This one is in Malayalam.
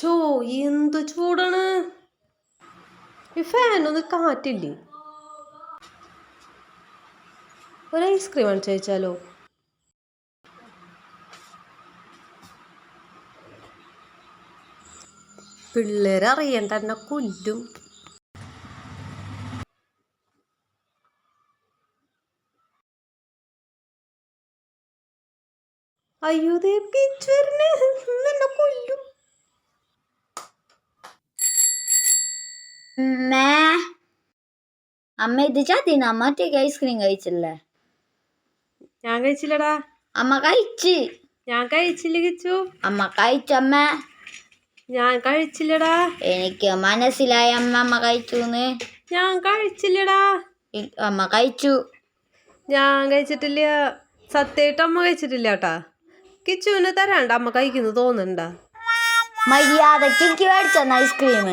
ഷോ എന്ത് ചൂടാണ്. ഈ ഫാനൊന്നും കാറ്റില്ലേ? ഒരു ഐസ്ക്രീം ആണ് ചോദിച്ചാലോ? പിള്ളേരറിയണ്ട എന്നെ കൊല്ലും. അയ്യോ ദേ കിച്ചു എന്നെ കൊല്ലും. അമ്മ ഇത് ചാത്തിന അമ്മറ്റേക്ക് ഐസ്ക്രീം കഴിച്ചില്ലേ? ഞാൻ കഴിച്ചില്ലടാ. അമ്മ കഴിച്ച്. ഞാൻ കഴിച്ചില്ല കിച്ചു. അമ്മ കഴിച്ചമ്മ. ഞാൻ കഴിച്ചില്ലടാ. എനിക്ക് മനസ്സിലായി അമ്മ കഴിച്ചൂന്ന്. ഞാൻ കഴിച്ചില്ലടാ. അമ്മ കഴിച്ചു. ഞാൻ കഴിച്ചിട്ടില്ല. സത്യമായിട്ട് അമ്മ കഴിച്ചിട്ടില്ല കേട്ടാ. കിച്ചുവിന് തരാണ്ട് അമ്മ കഴിക്കുന്നു തോന്നുന്നുണ്ടാ? മര്യാദക്ക് മേടിച്ചെന്ന ഐസ്ക്രീം.